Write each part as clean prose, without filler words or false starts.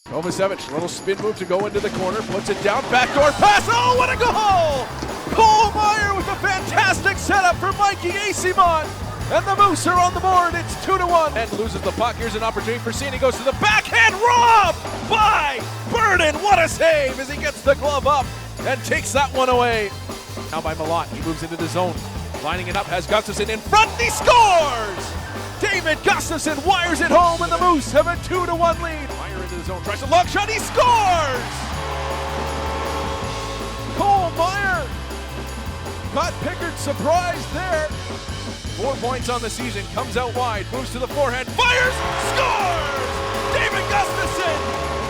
Kovacevic, little spin move to go into the corner, puts it down, backdoor pass, oh, what a goal! Cole Meyer with a fantastic setup for Mikey Asimon, and the Moose are on the board, it's 2-1. And loses the puck, here's an opportunity for Cini, goes to the backhand, robbed by Burden, what a save as he gets the glove up and takes that one away. Now by Malott, he moves into the zone, lining it up, has Gustafsson in front, and he scores! David Gustafsson wires it home, and the Moose have a 2-1 lead. Meyer into the zone, tries a long shot, he scores! Cole Meyer got Pickard surprised there. 4 points on the season, comes out wide, moves to the forehand, fires, scores! David Gustafsson,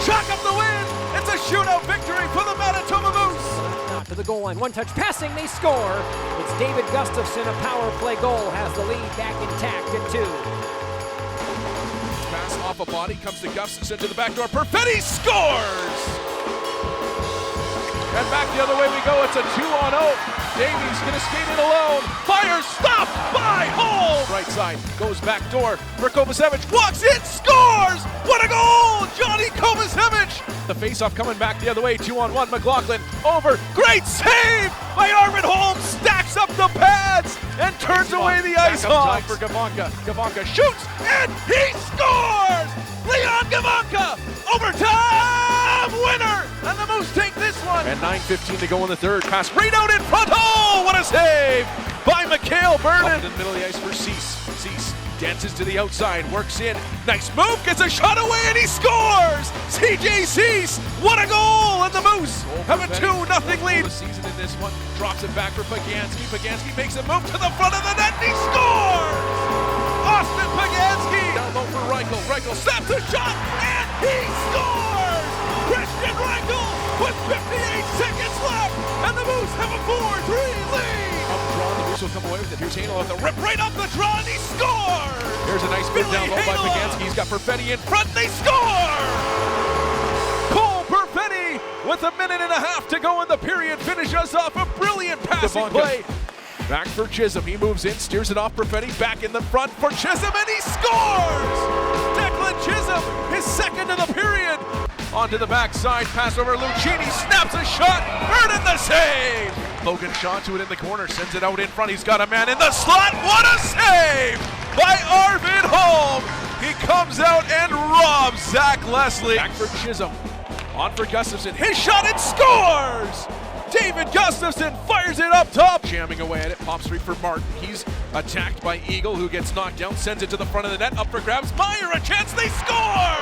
chalk up the win. It's a shootout victory for the Manitoba Moose. Not to the goal line, one-touch passing, they score. It's David Gustafsson, a power play goal, has the lead back intact at 2. Pass off a body, comes to Gustafsson to the back door, Perfetti scores! And back the other way we go, it's a 2-on-0. Davies gonna skate it alone, fires, stopped by Hull! Right side, goes back door for Kovacevic, walks in, scores! What a goal, Johnny Kovacevic! The face-off coming back the other way, 2-on-1, McLaughlin over, great save by Arvid Holm, stacks up the pads and turns away the ice off for Gavanka. Gavanka shoots and he scores! Leon Gavanka, overtime winner! And the Moose take this one. And 9:15 to go in the third, pass right out in front, oh, what a save by Mikhail Burden! Up in the middle of the ice for Cease. Cease dances to the outside, works in, nice move, gets a shot away and he scores! CJ Cease, what a goal! And the Moose have a 2-0 lead. The season in this one, drops it back for Pagansky. Pagansky makes a move to the front of the net and he scores! Austin Pagansky down low for Reichel. Reichel snaps a shot and he scores! Christian Reichel with 58 seconds left and the Moose have a 4-3 lead! Up draw, the Moose will come away with it. Here's Hanel with the rip right up the draw and he scores! Here's a nice bit down low by Pagansky. He's got Perfetti in front and they score! Cole Perfetti with a minute and a half to go in the period finishes off a brilliant passing play. Back for Chisholm, he moves in, steers it off Perfetti, back in the front for Chisholm, and he scores! Declan Chisholm, his second of the period. Onto the backside, pass over Lucchini, snaps a shot, Burden the save! Logan Shaw to it in the corner, sends it out in front, he's got a man in the slot, what a save by Arvid Holm! He comes out and robs Zach Leslie. Back for Chisholm, on for Gustafsson, his shot and scores! David Gustafsson fires it up top. Jamming away at it, pops free for Martin. He's attacked by Eagle, who gets knocked down, sends it to the front of the net, up for grabs. Meyer, a chance, they score!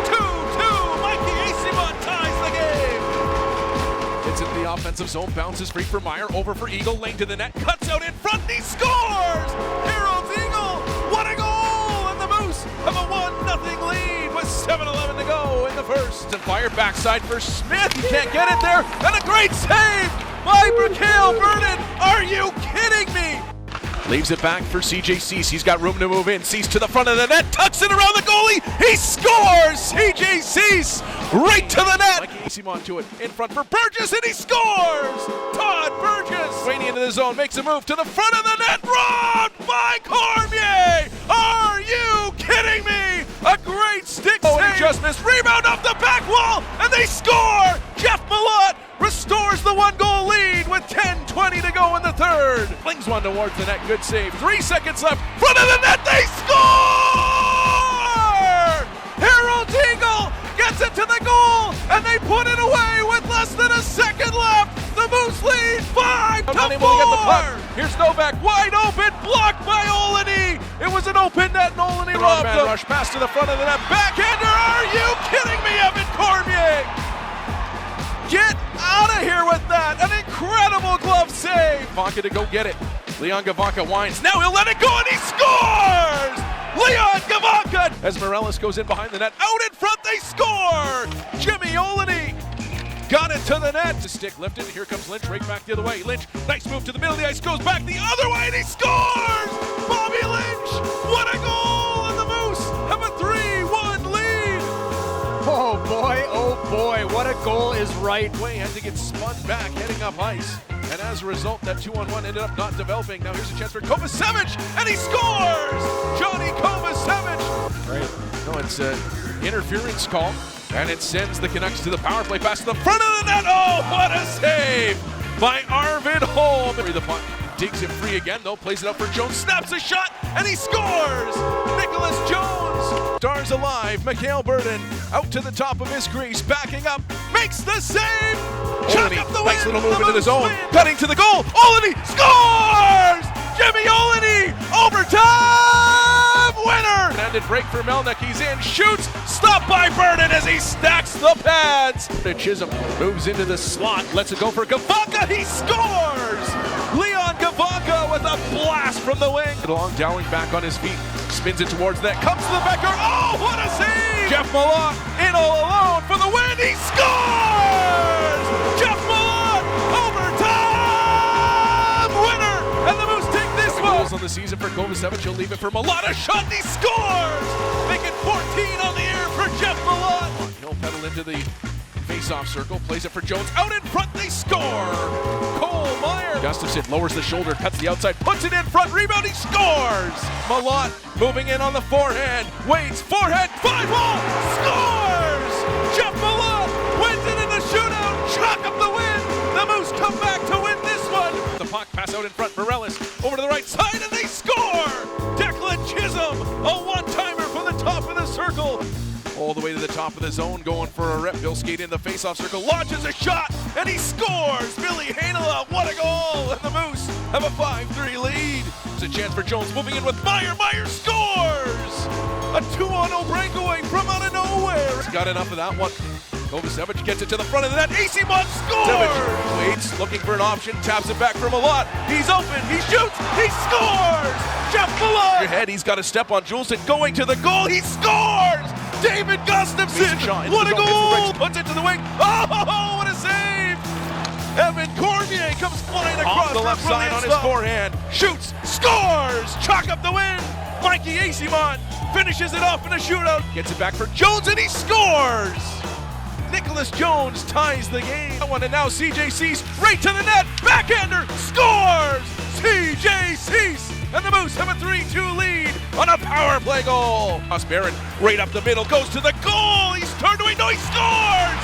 2-2, Mikey Asimon ties the game. It's in the offensive zone, bounces free for Meyer, over for Eagle, lane to the net, cuts out in front, and he scores! Harold Eagle, what a goal! And the Moose have a 1-0 lead with 7:11 to go in the first. And fire backside for Smith, he can't get it there, and a great save by Mikhail Burden. Are you kidding me? Leaves it back for CJ Cease, he's got room to move in, Cease to the front of the net, tucks it around the goalie, he scores! CJ Cease right to the net. Mikey Asimon to it, in front for Burgess, and he scores! Todd Burgess, Swaney into the zone, makes a move to the front of the net, robbed by Cormier! Are you kidding me? A great stick save, just missed, rebound off the back wall, and they score! Jeff Malott restores the 1-goal lead with 10:20 to go in the third. Flings one towards the net, good save. 3 seconds left, front of the net, they score! Harold Eagle gets it to the goal, and they put it away with less than a second left. The Moose lead 5-4. Here's Novak, wide open, blocked by Olney. It was an open net, and Olney robbed him. Rush pass to the front of the net, backhander. Are you kidding me, Evan Cormier? Get out of here with that! An incredible glove save! Gavanka to go get it. Leon Gavanka winds. Now he'll let it go and he scores! Leon Gavanka! As Morales goes in behind the net. Out in front, they score! Jimmy Olney got it to the net. The stick lifted. Here comes Lynch right back the other way. Lynch, nice move to the middle of the ice. Goes back the other way and he scores! Bobby Lynch! What a goal! And the Moose have a 3-1 lead! Oh boy, what a goal is right. Way had to get spun back heading up ice, and as a result that 2-on-1 ended up not developing. Now here's a chance for Kovacevic, and he scores! Johnny Kovacevic! Right. No, it's an interference call. And it sends the Canucks to the power play pass to the front of the net. Oh, what a save by Arvid Holm. The puck digs it free again, though, plays it up for Jones, snaps a shot, and he scores! Nicholas Jones! Stars alive, Mikhail Burden out to the top of his crease, backing up, makes the save! Chuck up the nice win, little move into the zone, cutting to the goal, Olney scores! Jimmy Olney, overtime winner! An ended break for Melnick, he's in, shoots, stopped by Burden as he stacks the pads! Chisholm moves into the slot, lets it go for Gavanka, he scores! Leon Gavanka with a blast from the wing. Long Dowling back on his feet, spins it towards that, comes to the Becker, oh, what a save! Jeff Malott in all alone for the win, he scores! Jeff Malott, overtime winner! And the Moose take this one! On the season for Kovacevic, he'll leave it for Malott, a shot, and he scores! Making 14 on the air for Jeff Malott! He'll pedal into the face-off circle, plays it for Jones, out in front, they score! Cole Meyer! Gustafsson lowers the shoulder, cuts the outside, puts it in front, rebound, he scores! Malott moving in on the forehand, waits, forehead, 5-hole, scores! Jeff Malott wins it in the shootout, chalk up the win! The Moose come back to win this one! The puck pass out in front, Morellis over to the right side, and they score! Declan Chisholm, a one-timer from the top of the circle! All the way to the top of the zone, going for a rip. Bill Skate in the face-off circle, launches a shot, and he scores! Billy Hainala, what a goal! And the Moose have a 5-3 lead. There's a chance for Jones, moving in with Meyer. Meyer scores! A 2-on-0 breakaway from out of nowhere. He's got enough of that one. Kovacevic gets it to the front of the net. AC Mott scores! Waits, looking for an option, taps it back for Malott. He's open, he shoots, he scores! Jeff Malott! Your head, he's got a step on Juleson, going to the goal, he scores! David Gustafsson, what a goal! Puts it to the wing. Oh, what a save! Evan Cormier comes flying across the left side on his forehand. Shoots, scores! Chalk up the win! Mikey Asimont finishes it off in a shootout. Gets it back for Jones and he scores! Nicholas Jones ties the game. That one, and now CJ Cease right to the net. Backhander scores! CJ Cease! And the Moose have a 3-2 lead on a power play goal. Ross Barron right up the middle, goes to the goal. He's turned away, no, he scores!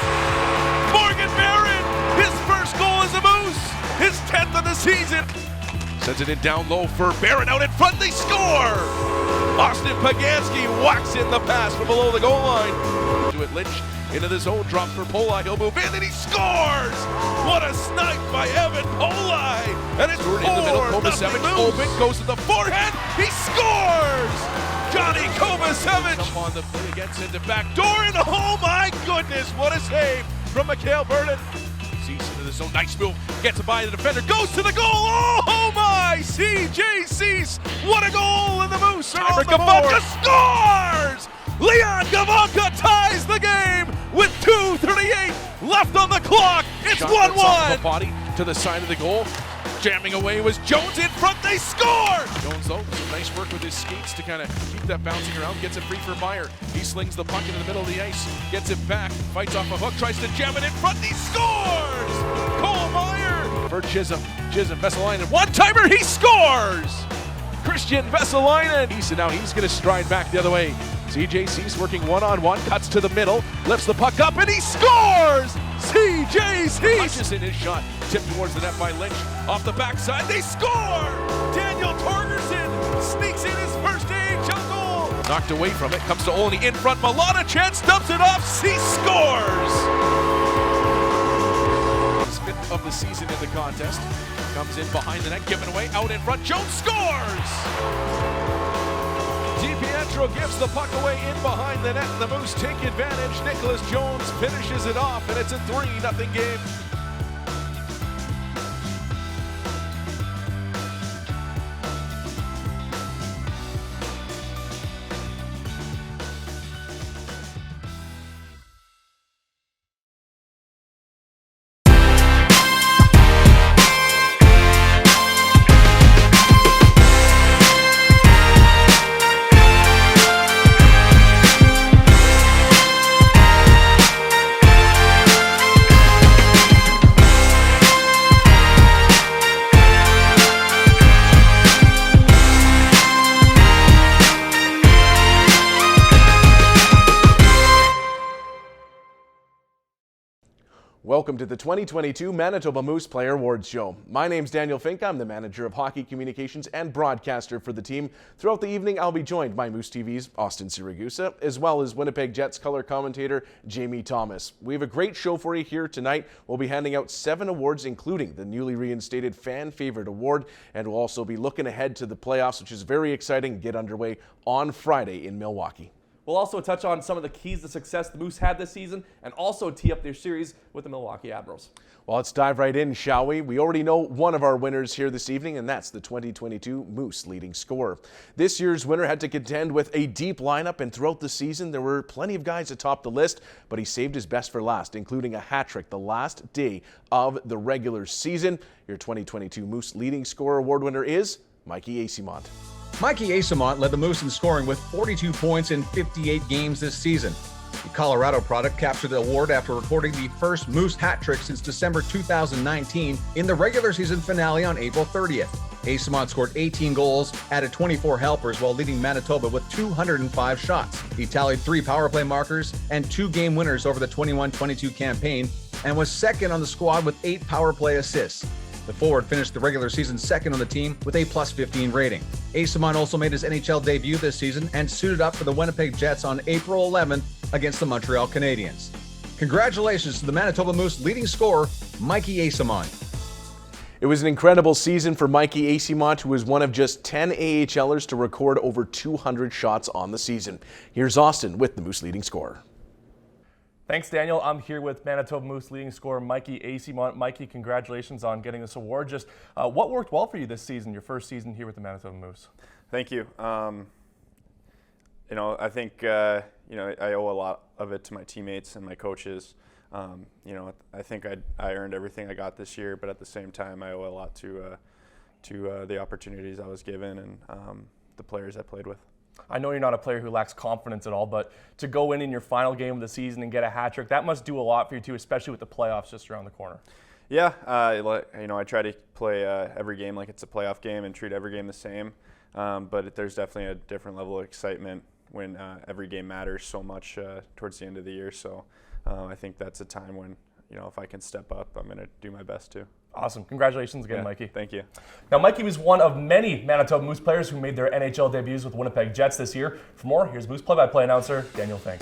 Morgan Barron, his first goal as a Moose, his 10th of the season. Sends it in down low for Barron, out in front, they score! Austin Pagansky whacks in the pass from below the goal line. To it, Lynch into the zone, drops for Polai, he'll move in and he scores! What a snipe by Evan Polai! And it's 4-0 in the middle, Kovacevic open, goes to the forehand, he scores! Johnny Kovacevic up on the play again, sends it back door, and oh my goodness, what a save from Mikhail Burden. Cease into the zone, nice move, gets it by the defender, goes to the goal, oh my! CJ Cease, what a goal, and the Moose are on the board. Scores! Leon Gavanka ties the game with 2:38 left on the clock. It's 1-1. Body to the side of the goal. Jamming away was Jones in front. They score! Jones, though, some nice work with his skates to kind of keep that bouncing around. Gets it free for Meyer. He slings the puck into the middle of the ice. Gets it back. Fights off a hook. Tries to jam it in front. He scores! Cole Meyer for Chisholm. Chisholm, Vesalainen. One-timer. He scores! Christian Vesalainen. Now he's going to stride back the other way. CJ Cease working one-on-one, cuts to the middle, lifts the puck up, and he scores! CJ Cease! Punches in his shot, tipped towards the net by Lynch. Off the backside, they score! Daniel Torgerson sneaks in his first AHL goal. Knocked away from it, comes to Olney in front, Malott, chance, dumps it off, he scores! His 5th of the season in the contest. Comes in behind the net, given away, out in front, Jones scores! DiPietro gives the puck away in behind the net. The Moose take advantage. Nicholas Jones finishes it off, and it's a 3-0 game. Welcome to the 2022 Manitoba Moose Player Awards Show. My name's Daniel Fink. I'm the manager of hockey communications and broadcaster for the team. Throughout the evening, I'll be joined by Moose TV's Austin Siragusa, as well as Winnipeg Jets color commentator Jamie Thomas. We have a great show for you here tonight. We'll be handing out 7 awards, including the newly reinstated Fan Favorite Award, and we'll also be looking ahead to the playoffs, which is very exciting, get underway on Friday in Milwaukee. We'll also touch on some of the keys to success the Moose had this season and also tee up their series with the Milwaukee Admirals. Well, let's dive right in, shall we? We already know one of our winners here this evening, and that's the 2022 Moose leading scorer. This year's winner had to contend with a deep lineup, and throughout the season, there were plenty of guys atop the list, but he saved his best for last, including a hat trick the last day of the regular season. Your 2022 Moose leading scorer award winner is Mikey Eyssimont. Mikey Eyssimont led the Moose in scoring with 42 points in 58 games this season. The Colorado product captured the award after recording the first Moose hat trick since December 2019 in the regular season finale on April 30th. Eyssimont scored 18 goals, added 24 helpers while leading Manitoba with 205 shots. He tallied 3 power play markers and 2 game winners over the 21-22 campaign and was second on the squad with 8 power play assists. The forward finished the regular season second on the team with a +15 rating. Eyssimont also made his NHL debut this season and suited up for the Winnipeg Jets on April 11th against the Montreal Canadiens. Congratulations to the Manitoba Moose leading scorer, Mikey Eyssimont. It was an incredible season for Mikey Eyssimont, who was one of just 10 AHLers to record over 200 shots on the season. Here's Austin with the Moose leading scorer. Thanks, Daniel. I'm here with Manitoba Moose leading scorer Mikey Eyssimont. Mikey, congratulations on getting this award. Just what worked well for you this season, your first season here with the Manitoba Moose? Thank you. I think I owe a lot of it to my teammates and my coaches. I think I earned everything I got this year, but at the same time, I owe a lot to the opportunities I was given and the players I played with. I know you're not a player who lacks confidence at all, but to go in your final game of the season and get a hat trick, that must do a lot for you too, especially with the playoffs just around the corner. Yeah, I try to play every game like it's a playoff game and treat every game the same. But there's definitely a different level of excitement when every game matters so much towards the end of the year. So I think that's a time when, if I can step up, I'm going to do my best to. Awesome. Congratulations again, Mikey. Thank you. Now, Mikey was one of many Manitoba Moose players who made their NHL debuts with the Winnipeg Jets this year. For more, here's Moose play-by-play announcer Daniel Fink.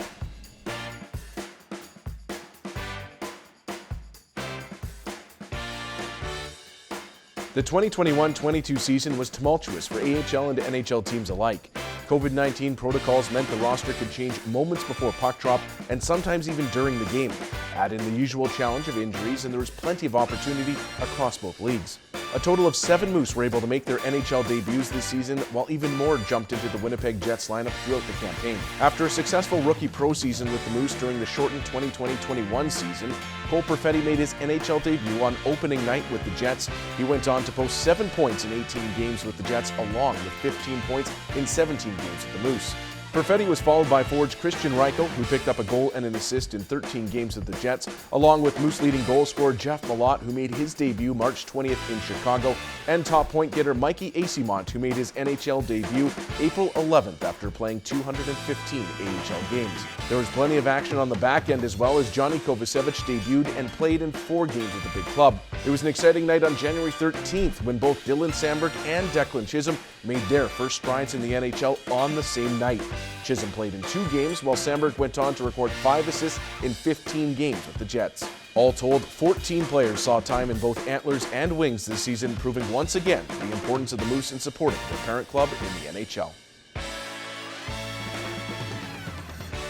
The 2021-22 season was tumultuous for AHL and NHL teams alike. COVID-19 protocols meant the roster could change moments before puck drop and sometimes even during the game. Add in the usual challenge of injuries, and there was plenty of opportunity across both leagues. A total of 7 Moose were able to make their NHL debuts this season, while even more jumped into the Winnipeg Jets lineup throughout the campaign. After a successful rookie pro season with the Moose during the shortened 2020-21 season, Cole Perfetti made his NHL debut on opening night with the Jets. He went on to post 7 points in 18 games with the Jets, along with 15 points in 17 games with the Moose. Perfetti was followed by forwards Christian Reichel, who picked up a goal and an assist in 13 games with the Jets, along with Moose leading goal scorer Jeff Malott, who made his debut March 20th in Chicago, and top point getter Mikey Eyssimont, who made his NHL debut April 11th after playing 215 AHL games. There was plenty of action on the back end as well, as Johnny Kovacevic debuted and played in 4 games with the big club. It was an exciting night on January 13th when both Dylan Samberg and Declan Chisholm made their first strides in the NHL on the same night. Chisholm played in 2 games, while Samberg went on to record 5 assists in 15 games with the Jets. All told, 14 players saw time in both Antlers and Wings this season, proving once again the importance of the Moose in supporting their parent club in the NHL.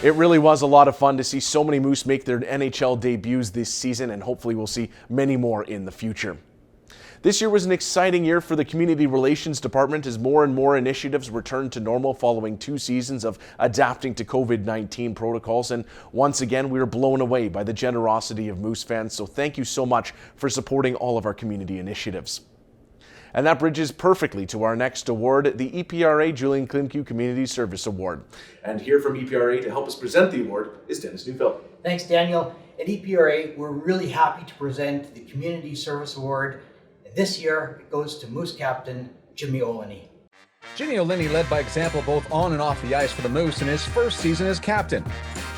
It really was a lot of fun to see so many Moose make their NHL debuts this season, and hopefully we'll see many more in the future. This year was an exciting year for the Community Relations Department as more and more initiatives returned to normal following 2 seasons of adapting to COVID-19 protocols. And once again, we were blown away by the generosity of Moose fans. So thank you so much for supporting all of our community initiatives. And that bridges perfectly to our next award, the EPRA Julian Klimke Community Service Award. And here from EPRA to help us present the award is Dennis Neufeld. Thanks, Daniel. At EPRA, we're really happy to present the Community Service Award. This year, it goes to Moose Captain Jimmy Olney. Jimmy Olney led by example both on and off the ice for the Moose in his first season as captain.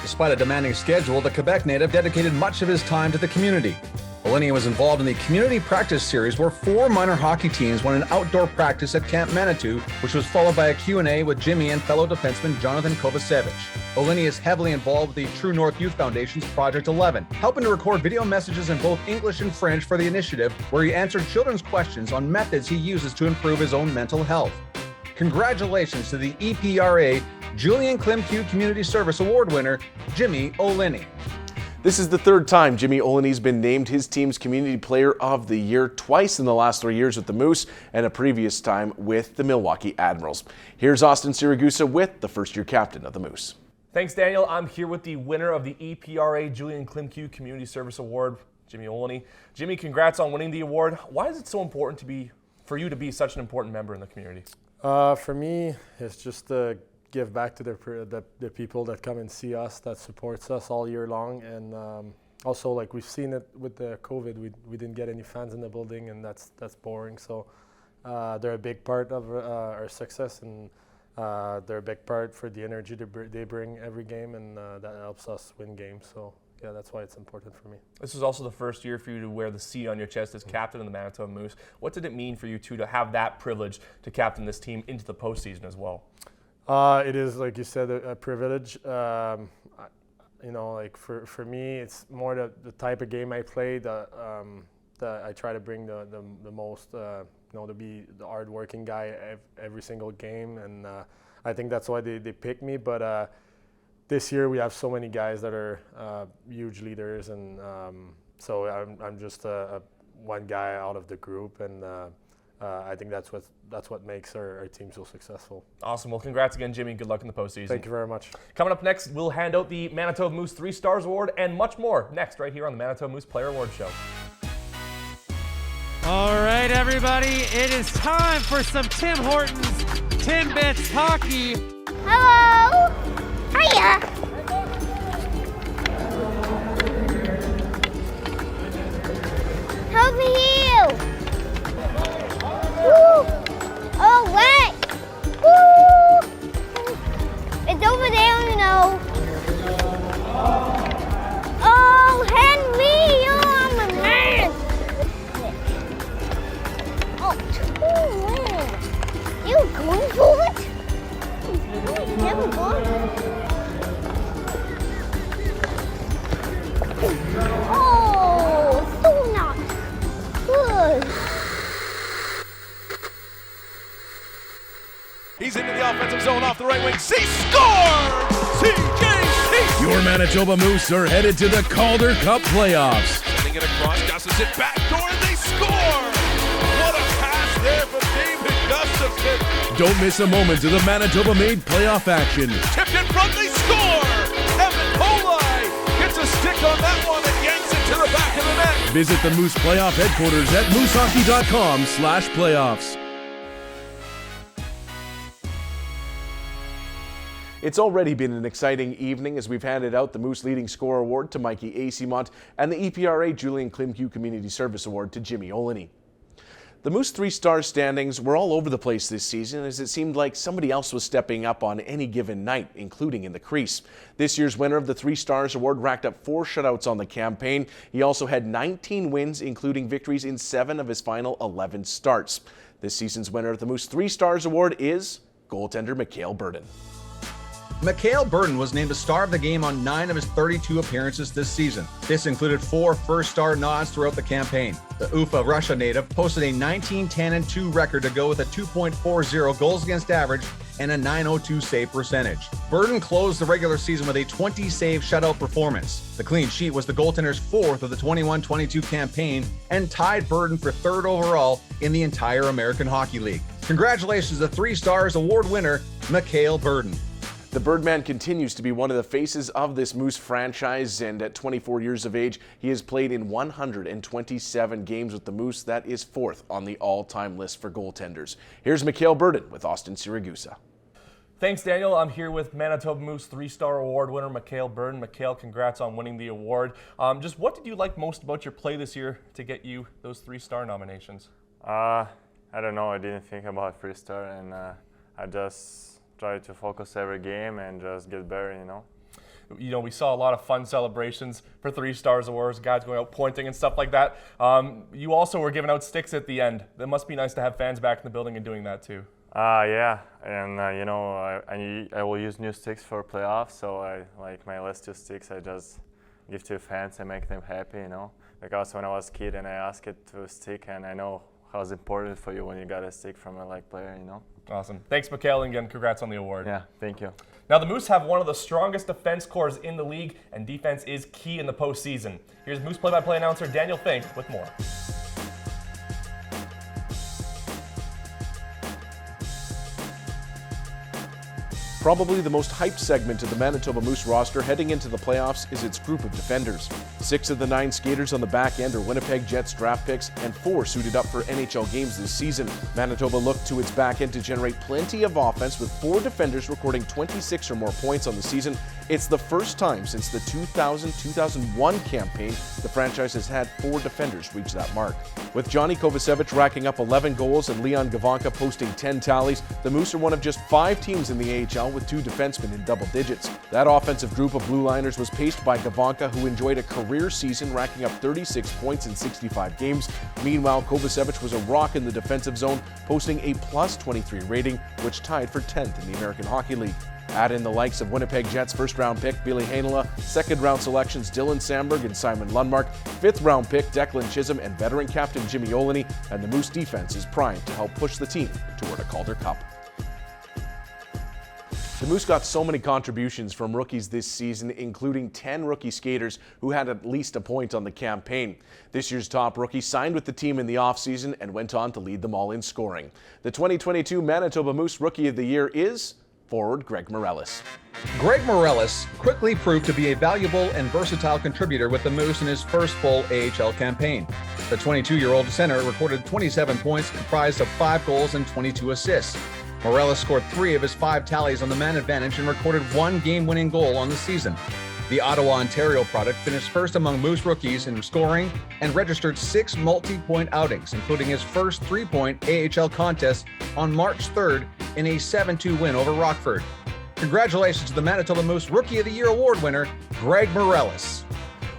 Despite a demanding schedule, the Quebec native dedicated much of his time to the community. Olynyk was involved in the Community Practice Series, where 4 minor hockey teams won an outdoor practice at Camp Manitou, which was followed by a Q&A with Jimmy and fellow defenseman Jonathan Kovacevic. Olynyk is heavily involved with the True North Youth Foundation's Project 11, helping to record video messages in both English and French for the initiative, where he answered children's questions on methods he uses to improve his own mental health. Congratulations to the EPRA Julian Klimke Community Service Award winner, Jimmy Olynyk. This is the 3rd time Jimmy Olyny's been named his team's Community Player of the Year, twice in the last 3 years with the Moose and a previous time with the Milwaukee Admirals. Here's Austin Siragusa with the first-year captain of the Moose. Thanks, Daniel. I'm here with the winner of the EPRA Julian Klimke Community Service Award, Jimmy Olynyk. Jimmy, congrats on winning the award. Why is it so important for you to be such an important member in the community? For me, it's just to give back to the people that come and see us, that supports us all year long, and also, like, we've seen it with the COVID, we didn't get any fans in the building, and that's boring. So they're a big part of our success, and they're a big part for the energy they bring every game, and that helps us win games. So yeah, that's why it's important for me. This is also the first year for you to wear the C on your chest as captain of the Manitoba Moose. What did it mean for you two to have that privilege to captain this team into the postseason as well? It is, like you said, a privilege. You know, like for me, it's more the type of game I play. That I try to bring the most, you know, to be the hard-working guy every single game, and I think that's why they picked me. But this year we have so many guys that are huge leaders, and so I'm just one guy out of the group, and I think that's what makes our team so successful. Awesome. Well, congrats again, Jimmy. Good luck in the postseason. Thank you very much. Coming up next, we'll hand out the Manitoba Moose 3 Stars Award and much more next right here on the Manitoba Moose Player Award Show. All right, everybody, it is time for some Tim Hortons Timbits hockey. Hello. Hiya. Help me heal. Woo. Oh, wait. Woo. It's over there, you know. Oh, hand me. Oh, I'm a man. Oh, man. You going for it? Never going. Oh, so not good. He's into the offensive zone off the right wing. C scores! CJC! Your Manitoba Moose are headed to the Calder Cup playoffs. Sending it across, Gustis it back door, and they score! What a pass there from David Gustafson. Don't miss a moment of the Manitoba-made playoff action. Tipped in front, they score! Evan Polai gets a stick on that one and yanks it to the back of the net. Visit the Moose playoff headquarters at moosehockey.com/playoffs. It's already been an exciting evening as we've handed out the Moose Leading Scorer Award to Mikey Acimont and the EPRA Julian Klimke Community Service Award to Jimmy Olynyk. The Moose 3-star standings were all over the place this season as it seemed like somebody else was stepping up on any given night, including in the crease. This year's winner of the 3 Stars Award racked up 4 shutouts on the campaign. He also had 19 wins, including victories in 7 of his final 11 starts. This season's winner of the Moose 3 Stars Award is goaltender Mikhail Burden. Mikhail Burden was named a star of the game on 9 of his 32 appearances this season. This included 4 first-star nods throughout the campaign. The Ufa, Russia native, posted a 19-10-2 record to go with a 2.40 goals against average and a .902 save percentage. Burden closed the regular season with a 20-save shutout performance. The clean sheet was the goaltender's 4th of the 21-22 campaign and tied Burden for 3rd overall in the entire American Hockey League. Congratulations to 3 Stars Award winner, Mikhail Burden. The Birdman continues to be one of the faces of this Moose franchise, and at 24 years of age, he has played in 127 games with the Moose. That is 4th on the all-time list for goaltenders. Here's Mikhail Burden with Austin Siragusa. Thanks, Daniel. I'm here with Manitoba Moose 3-Star Award winner Mikhail Burden. Mikhail, congrats on winning the award. Just what did you like most about your play this year to get you those 3-star nominations? I don't know. I didn't think about 3-star, and I just try to focus every game and just get better, you know. You know, we saw a lot of fun celebrations for 3 Stars Awards, guys going out pointing and stuff like that. You also were giving out sticks at the end. That must be nice to have fans back in the building and doing that too. Yeah, and you know, I will use new sticks for playoffs, so my last 2 sticks I just give to fans and make them happy, you know. Because when I was a kid and I asked it to a stick, and I know how it's important for you when you got a stick from a player, you know. Awesome. Thanks, Mikhail, and again, congrats on the award. Yeah, thank you. Now, the Moose have one of the strongest defense cores in the league, and defense is key in the postseason. Here's Moose play-by-play announcer Daniel Fink with more. Probably the most hyped segment of the Manitoba Moose roster heading into the playoffs is its group of defenders. 6 of the 9 skaters on the back end are Winnipeg Jets draft picks, and 4 suited up for NHL games this season. Manitoba looked to its back end to generate plenty of offense, with 4 defenders recording 26 or more points on the season. It's the first time since the 2000-2001 campaign the franchise has had 4 defenders reach that mark. With Johnny Kovacevic racking up 11 goals and Leon Gavanka posting 10 tallies, the Moose are one of just 5 teams in the AHL with 2 defensemen in double digits. That offensive group of blue liners was paced by Gavanka, who enjoyed a career season racking up 36 points in 65 games. Meanwhile, Kovacevic was a rock in the defensive zone, posting a +23 rating, which tied for 10th in the American Hockey League. Add in the likes of Winnipeg Jets first-round pick Billy Heinola, second-round selections Dylan Sandberg and Simon Lundmark, fifth-round pick Declan Chisholm, and veteran captain Jimmy Olney, and the Moose defense is primed to help push the team toward a Calder Cup. The Moose got so many contributions from rookies this season, including 10 rookie skaters who had at least a point on the campaign. This year's top rookie signed with the team in the offseason and went on to lead them all in scoring. The 2022 Manitoba Moose Rookie of the Year is forward Greg Morellis. Greg Morellis quickly proved to be a valuable and versatile contributor with the Moose in his first full AHL campaign. The 22-year-old center recorded 27 points, comprised of 5 goals and 22 assists. Morellis scored 3 of his 5 tallies on the man advantage and recorded 1 game-winning goal on the season. The Ottawa, Ontario product finished first among Moose rookies in scoring and registered 6 multi-point outings, including his first 3-point AHL contest on March 3rd in a 7-2 win over Rockford. Congratulations to the Manitoba Moose Rookie of the Year award winner, Greg Morellis.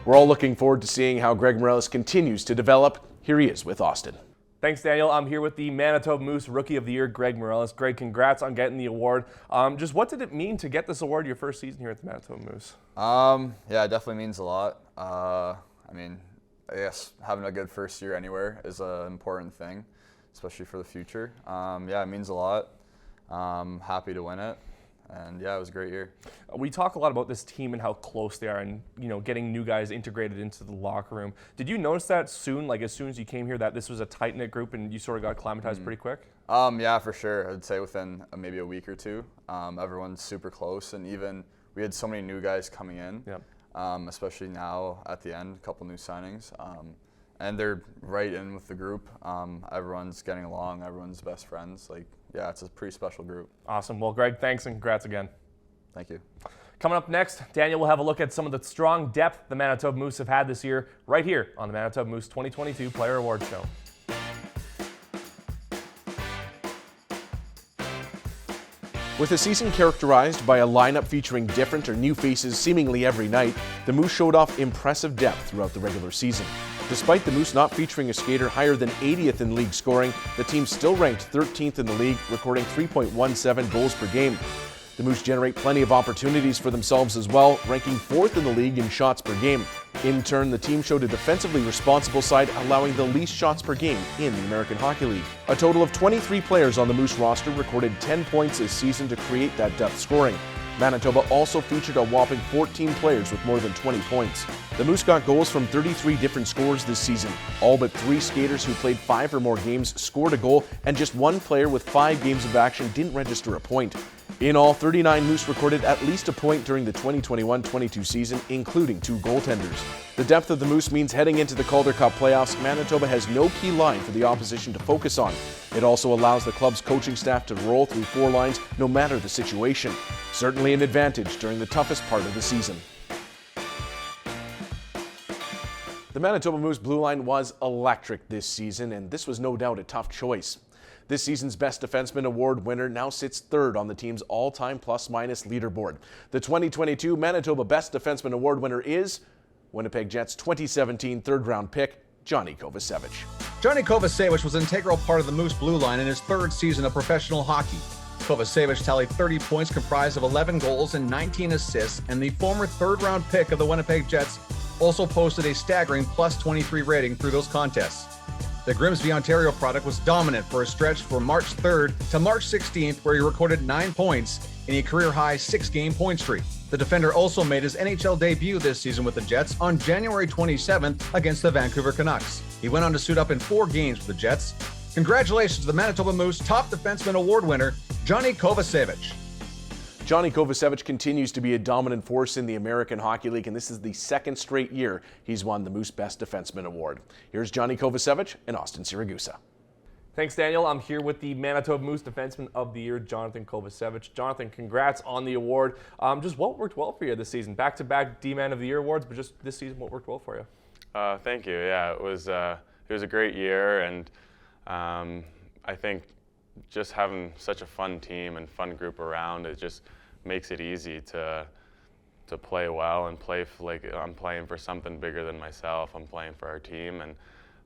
We're all looking forward to seeing how Greg Morellis continues to develop. Here he is with Austin. Thanks, Daniel. I'm here with the Manitoba Moose Rookie of the Year, Greg Morellis. Greg, congrats on getting the award. Just what did it mean to get this award your first season here at the Manitoba Moose? Yeah, it definitely means a lot. I guess having a good first year anywhere is an important thing, especially for the future. Yeah, it means a lot. Happy to win it. And yeah, it was a great year. We talk a lot about this team and how close they are, and getting new guys integrated into the locker room. Did you notice that soon, like as soon as you came here, that this was a tight-knit group and you sort of got acclimatized pretty quick? Yeah, for sure. I'd say within maybe a week or 2. Everyone's super close, and even we had so many new guys coming in, especially now at the end, a couple new signings. And they're right in with the group. Everyone's getting along. Everyone's best friends. Yeah, it's a pretty special group. Awesome. Well, Greg, thanks and congrats again. Thank you. Coming up next, Daniel will have a look at some of the strong depth the Manitoba Moose have had this year, right here on the Manitoba Moose 2022 Player Awards Show. With a season characterized by a lineup featuring different or new faces seemingly every night, the Moose showed off impressive depth throughout the regular season. Despite the Moose not featuring a skater higher than 80th in league scoring, the team still ranked 13th in the league, recording 3.17 goals per game. The Moose generate plenty of opportunities for themselves as well, ranking 4th in the league in shots per game. In turn, the team showed a defensively responsible side, allowing the least shots per game in the American Hockey League. A total of 23 players on the Moose roster recorded 10 points this season to create that depth scoring. Manitoba also featured a whopping 14 players with more than 20 points. The Moose got goals from 33 different scorers this season. All but 3 skaters who played 5 or more games scored a goal, and just 1 player with 5 games of action didn't register a point. In all, 39 Moose recorded at least a point during the 2021-22 season, including 2 goaltenders. The depth of the Moose means heading into the Calder Cup playoffs, Manitoba has no key line for the opposition to focus on. It also allows the club's coaching staff to roll through 4 lines no matter the situation. Certainly an advantage during the toughest part of the season. The Manitoba Moose blue line was electric this season, and this was no doubt a tough choice. This season's Best Defenseman Award winner now sits third on the team's all-time plus-minus leaderboard. The 2022 Manitoba Best Defenseman Award winner is Winnipeg Jets 2017 third-round pick, Johnny Kovacevic. Johnny Kovacevic was an integral part of the Moose Blue Line in his third season of professional hockey. Kovacevic tallied 30 points comprised of 11 goals and 19 assists, and the former third-round pick of the Winnipeg Jets also posted a staggering plus 23 rating through those contests. The Grimsby, Ontario product was dominant for a stretch from March 3rd to March 16th, where he recorded 9 points in a career-high 6-game point streak. The defender also made his NHL debut this season with the Jets on January 27th against the Vancouver Canucks. He went on to suit up in 4 games for the Jets. Congratulations to the Manitoba Moose top defenseman award winner, Johnny Kovacevic. Johnny Kovacevic continues to be a dominant force in the American Hockey League, and this is the second straight year he's won the Moose Best Defenseman Award. Here's Johnny Kovacevic and Austin Siragusa. Thanks, Daniel. I'm here with the Manitoba Moose Defenseman of the Year, Jonathan Kovacevic. Jonathan, congrats on the award. Just what worked well for you this season? Back-to-back D-Man of the Year awards, but just this season, what worked well for you? Thank you. Yeah, it was a great year, and I think just having such a fun team and fun group around, it just makes it easy to play well and play like I'm playing for something bigger than myself. I'm playing for our team, and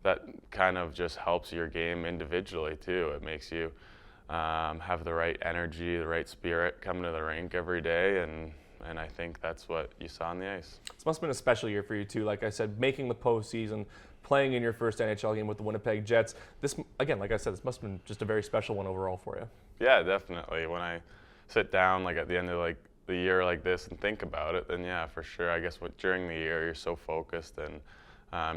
that kind of just helps your game individually too. It makes you have the right energy, the right spirit coming to the rink every day, and I think that's what you saw on the ice. This must have been a special year for you too. Like I said, making the postseason, playing in your first NHL game with the Winnipeg Jets. This, again, like I said, this must have been just a very special one overall for you. Yeah, definitely. When I sit down like at the end of like the year like this and think about it, then yeah, for sure. I guess during the year you're so focused and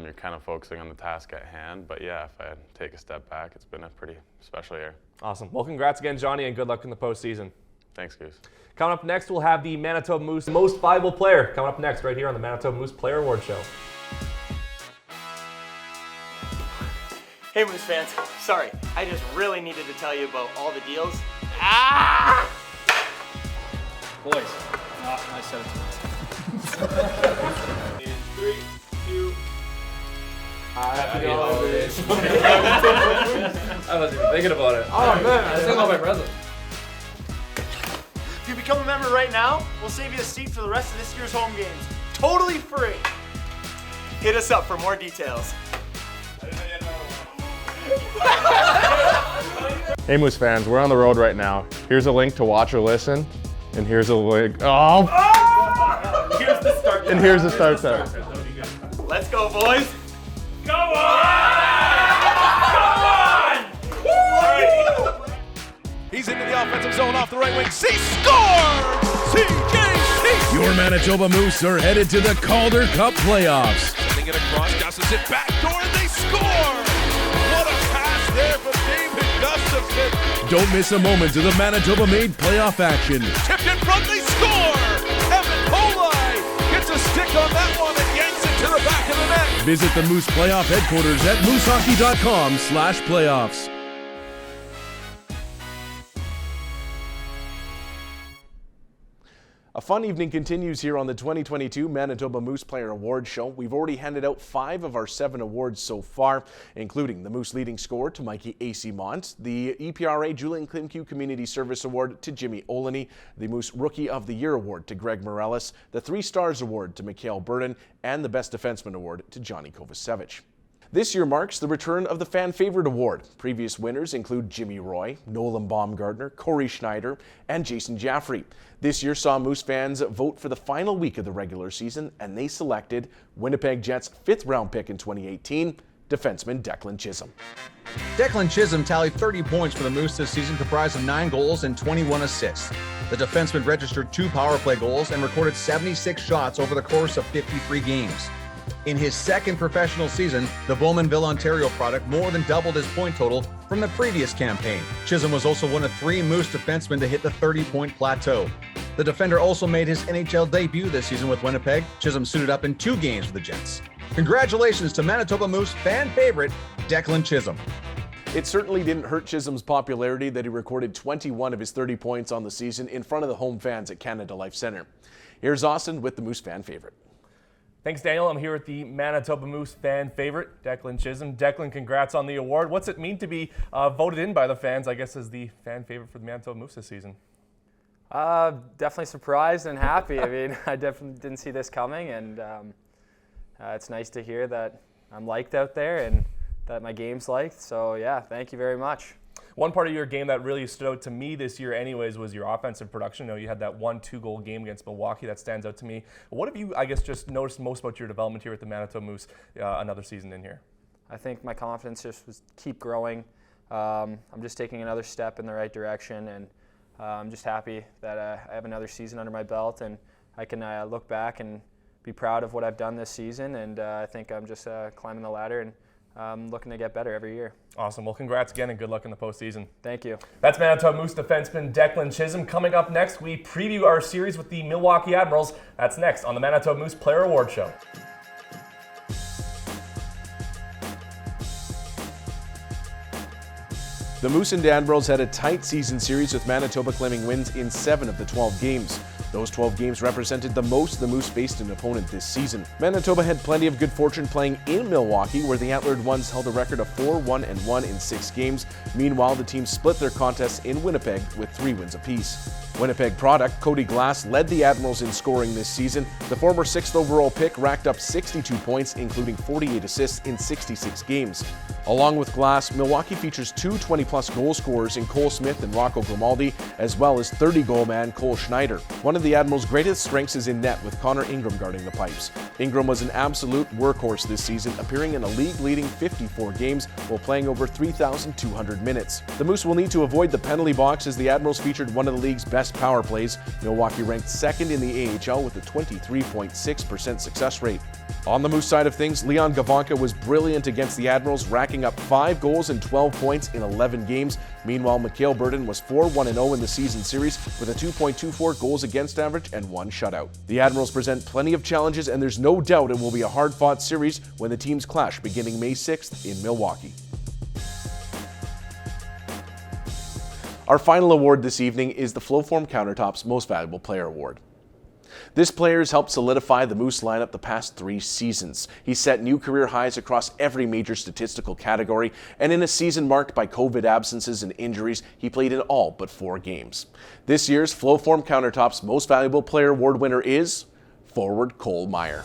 you're kind of focusing on the task at hand. But yeah, if I take a step back, it's been a pretty special year. Awesome. Well, congrats again, Johnny, and good luck in the postseason. Thanks, Goose. Coming up next, we'll have the Manitoba Moose Most Valuable Player coming up next right here on the Manitoba Moose Player Award Show. Hey Moose fans, sorry, I just really needed to tell you about all the deals. Boys, nice set of In 3, 2, Happy holidays. I wasn't even thinking about it. Oh man, I still got my present. If you become a member right now, we'll save you a seat for the rest of this year's home games. Totally free. Hit us up for more details. Hey Moose fans, we're on the road right now. Here's a link to watch or listen, and here's a link. Oh! Here's the start. And here's the start time. Let's go, boys. Go on! He's into the offensive zone off the right wing. C scores! CJC! Your Manitoba Moose are headed to the Calder Cup playoffs. Sending it across, Gusses it back door, and they score! What a pass there from David Gustafson! Don't miss a moment of the Manitoba-made playoff action. Tipped in front, they score! Evan Polai gets a stick on that one and yanks it to the back of the net. Visit the Moose Playoff headquarters at moosehockey.com/playoffs. A fun evening continues here on the 2022 Manitoba Moose Player Award Show. We've already handed out 5 of our 7 awards so far, including the Moose Leading Scorer to Mikey Acimont, the EPRA Julian Klimke Community Service Award to Jimmy Olney, the Moose Rookie of the Year Award to Greg Morellis, the 3 Stars Award to Mikhail Burden, and the Best Defenseman Award to Johnny Kovacevic. This year marks the return of the Fan Favorite Award. Previous winners include Jimmy Roy, Nolan Baumgartner, Corey Schneider, and Jason Jaffrey. This year saw Moose fans vote for the final week of the regular season, and they selected Winnipeg Jets' 5th-round pick in 2018, defenseman Declan Chisholm. Declan Chisholm tallied 30 points for the Moose this season, comprised of 9 goals and 21 assists. The defenseman registered 2 power play goals and recorded 76 shots over the course of 53 games. In his second professional season, the Bowmanville, Ontario product more than doubled his point total from the previous campaign. Chisholm was also one of 3 Moose defensemen to hit the 30-point plateau. The defender also made his NHL debut this season with Winnipeg. Chisholm suited up in 2 games for the Jets. Congratulations to Manitoba Moose fan favorite, Declan Chisholm. It certainly didn't hurt Chisholm's popularity that he recorded 21 of his 30 points on the season in front of the home fans at Canada Life Centre. Here's Austin with the Moose fan favorite. Thanks, Daniel. I'm here with the Manitoba Moose fan favorite, Declan Chisholm. Declan, congrats on the award. What's it mean to be voted in by the fans, I guess, as the fan favorite for the Manitoba Moose this season? Definitely surprised and happy. I mean, I definitely didn't see this coming, and it's nice to hear that I'm liked out there and that my game's liked. So, yeah, thank you very much. One part of your game that really stood out to me this year anyways was your offensive production. You had that 1-2 goal game against Milwaukee. That stands out to me. What have you, I guess, just noticed most about your development here with the Manitoba Moose another season in here? I think my confidence just was keep growing. I'm just taking another step in the right direction, and I'm just happy that I have another season under my belt, and I can look back and be proud of what I've done this season, and I think I'm just climbing the ladder and looking to get better every year. Awesome. Well, congrats again and good luck in the postseason. Thank you. That's Manitoba Moose defenseman Declan Chisholm. Coming up next, we preview our series with the Milwaukee Admirals. That's next on the Manitoba Moose Player Award Show. The Moose and Admirals had a tight season series with Manitoba claiming wins in 7 of the 12 games. Those 12 games represented the most the Moose faced an opponent this season. Manitoba had plenty of good fortune playing in Milwaukee, where the Antlered Ones held a record of 4-1-1 in 6 games. Meanwhile, the teams split their contests in Winnipeg with 3 wins apiece. Winnipeg product Cody Glass led the Admirals in scoring this season. The former 6th overall pick racked up 62 points, including 48 assists in 66 games. Along with Glass, Milwaukee features 2 20-plus goal scorers in Cole Smith and Rocco Grimaldi, as well as 30-goal man Cole Schneider. One of the Admirals' greatest strengths is in net, with Connor Ingram guarding the pipes. Ingram was an absolute workhorse this season, appearing in a league-leading 54 games while playing over 3,200 minutes. The Moose will need to avoid the penalty box as the Admirals featured one of the league's best power plays. Milwaukee ranked 2nd in the AHL with a 23.6% success rate. On the Moose side of things, Leon Gavanka was brilliant against the Admirals, racking up 5 goals and 12 points in 11 games. Meanwhile, Mikhail Burden was 4-1-0 in the season series with a 2.24 goals against average and 1 shutout. The Admirals present plenty of challenges, and there's no doubt it will be a hard-fought series when the teams clash beginning May 6th in Milwaukee. Our final award this evening is the Flowform Countertops Most Valuable Player Award. This player has helped solidify the Moose lineup the past 3 seasons. He set new career highs across every major statistical category, and in a season marked by COVID absences and injuries, he played in all but 4 games. This year's Flowform Countertops Most Valuable Player Award winner is forward Cole Meyer.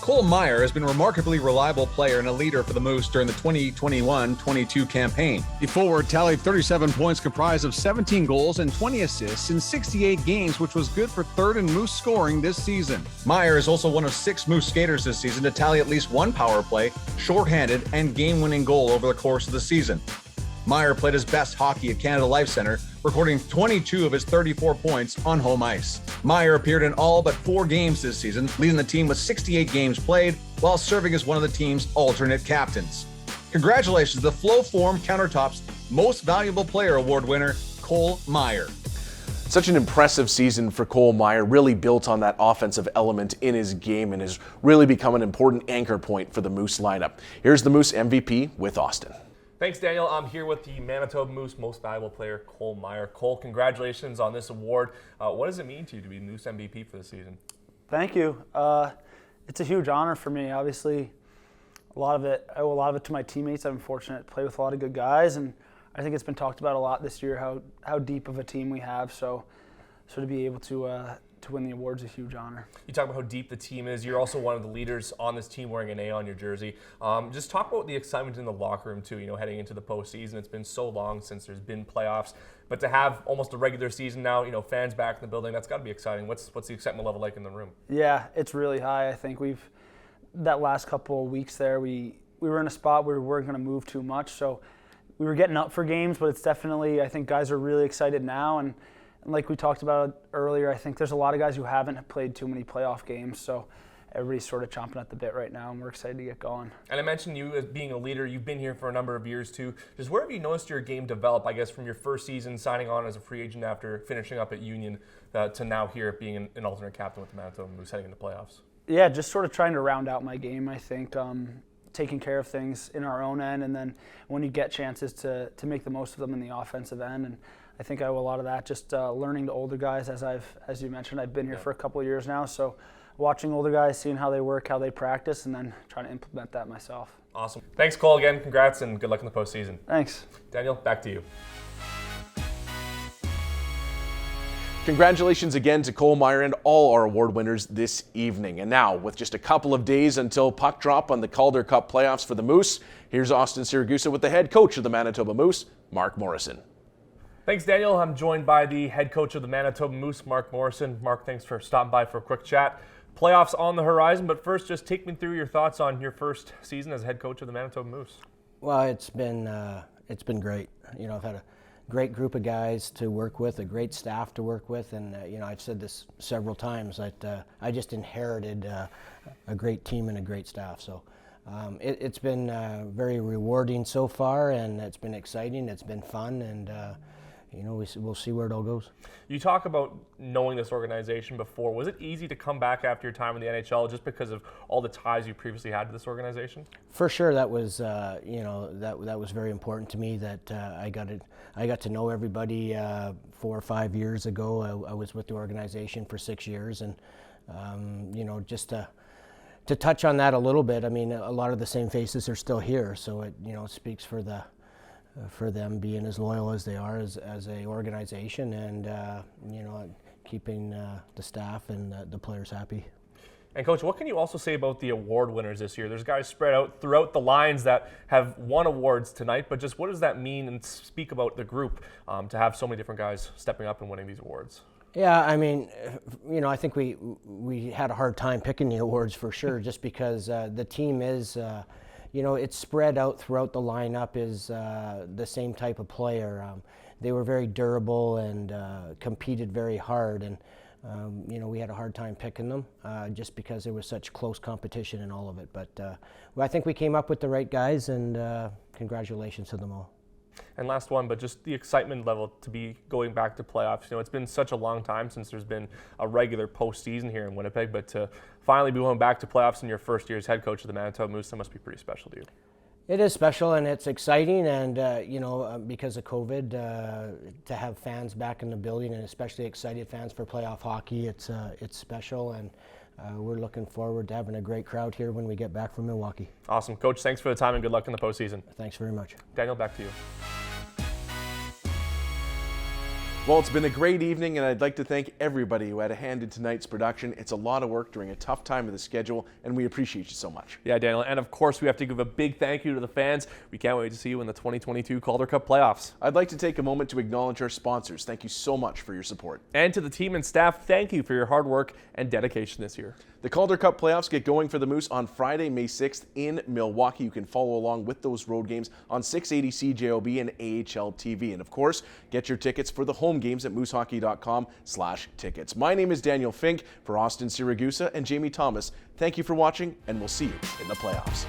Cole Meyer has been a remarkably reliable player and a leader for the Moose during the 2021-22 campaign. The forward tallied 37 points comprised of 17 goals and 20 assists in 68 games, which was good for 3rd in Moose scoring this season. Meyer is also one of 6 Moose skaters this season to tally at least 1 power play, shorthanded, and game-winning goal over the course of the season. Meyer played his best hockey at Canada Life Centre, recording 22 of his 34 points on home ice. Meyer appeared in all but 4 games this season, leading the team with 68 games played while serving as one of the team's alternate captains. Congratulations to the Flowform Countertops Most Valuable Player Award winner, Cole Meyer. Such an impressive season for Cole Meyer, really built on that offensive element in his game and has really become an important anchor point for the Moose lineup. Here's the Moose MVP with Austin. Thanks, Daniel. I'm here with the Manitoba Moose Most Valuable Player, Cole Meyer. Cole, congratulations on this award. What does it mean to you to be Moose MVP for the season? Thank you. It's a huge honor for me. Obviously, I owe a lot of it to my teammates. I'm fortunate to play with a lot of good guys, and I think it's been talked about a lot this year how deep of a team we have. So to be able to win the award is a huge honor. You talk about how deep the team is. You're also one of the leaders on this team wearing an A on your jersey. Just talk about the excitement in the locker room too, heading into the postseason. It's been so long since there's been playoffs, but to have almost a regular season now, fans back in the building, that's got to be exciting. What's the excitement level like in the room? Yeah, it's really high. I think that last couple of weeks there, we were in a spot where we weren't going to move too much, so we were getting up for games, but it's definitely, I think guys are really excited now, and like we talked about earlier, I think there's a lot of guys who haven't played too many playoff games, so everybody's sort of chomping at the bit right now, and we're excited to get going. And I mentioned you as being a leader. You've been here for a number of years too. Just where have you noticed your game develop, I guess, from your first season signing on as a free agent after finishing up at Union to now here being an alternate captain with the Manitoba Moose heading into playoffs? Yeah, just sort of trying to round out my game, I think. Taking care of things in our own end, and then when you get chances to make the most of them in the offensive end. And I think I owe a lot of that just learning the older guys, as you mentioned. I've been here for a couple of years now, so watching older guys, seeing how they work, how they practice, and then trying to implement that myself. Awesome. Thanks, Cole, again. Congrats and good luck in the postseason. Thanks. Daniel, back to you. Congratulations again to Cole Meyer and all our award winners this evening. And now, with just a couple of days until puck drop on the Calder Cup playoffs for the Moose, here's Austin Siragusa with the head coach of the Manitoba Moose, Mark Morrison. Thanks, Daniel. I'm joined by the head coach of the Manitoba Moose, Mark Morrison. Mark, thanks for stopping by for a quick chat. Playoffs on the horizon, but first, just take me through your thoughts on your first season as head coach of the Manitoba Moose. Well, it's been great. You know, I've had a great group of guys to work with, a great staff to work with, and you know, I've said this several times that I just inherited a great team and a great staff. So it's been very rewarding so far, and it's been exciting. It's been fun, and you know, we'll see where it all goes. You talk about knowing this organization before. Was it easy to come back after your time in the NHL just because of all the ties you previously had to this organization? For sure, that was you know, that was very important to me. That I got to know everybody 4 or 5 years ago. I was with the organization for 6 years, and you know, just to touch on that a little bit. I mean, a lot of the same faces are still here, so it, you know, speaks for them being as loyal as they are as a organization, and you know, keeping the staff and the players happy. And Coach, what can you also say about the award winners this year? There's guys spread out throughout the lines that have won awards tonight, but just what does that mean, and speak about the group to have so many different guys stepping up and winning these awards? Yeah, I mean, you know, I think we had a hard time picking the awards for sure, just because the team is, you know, it's spread out throughout the lineup, is the same type of player. They were very durable and competed very hard, and you know, we had a hard time picking them just because there was such close competition in all of it. But well, I think we came up with the right guys, and congratulations to them all. And last one, but just the excitement level to be going back to playoffs. You know, it's been such a long time since there's been a regular postseason here in Winnipeg, but to finally be going back to playoffs in your first year as head coach of the Manitoba Moose, that must be pretty special to you. It is special, and it's exciting, and you know, because of COVID, to have fans back in the building, and especially excited fans for playoff hockey, it's special, and we're looking forward to having a great crowd here when we get back from Milwaukee. Awesome. Coach, thanks for the time and good luck in the postseason. Thanks very much. Daniel, back to you. Well, it's been a great evening, and I'd like to thank everybody who had a hand in tonight's production. It's a lot of work during a tough time of the schedule, and we appreciate you so much. Yeah, Daniel, and of course we have to give a big thank you to the fans. We can't wait to see you in the 2022 Calder Cup playoffs. I'd like to take a moment to acknowledge our sponsors. Thank you so much for your support. And to the team and staff, thank you for your hard work and dedication this year. The Calder Cup playoffs get going for the Moose on Friday, May 6th in Milwaukee. You can follow along with those road games on 680 CJOB and AHL TV. And of course, get your tickets for the home games at moosehockey.com/tickets. My name is Daniel Fink. For Austin Siragusa and Jamie Thomas, thank you for watching, and we'll see you in the playoffs.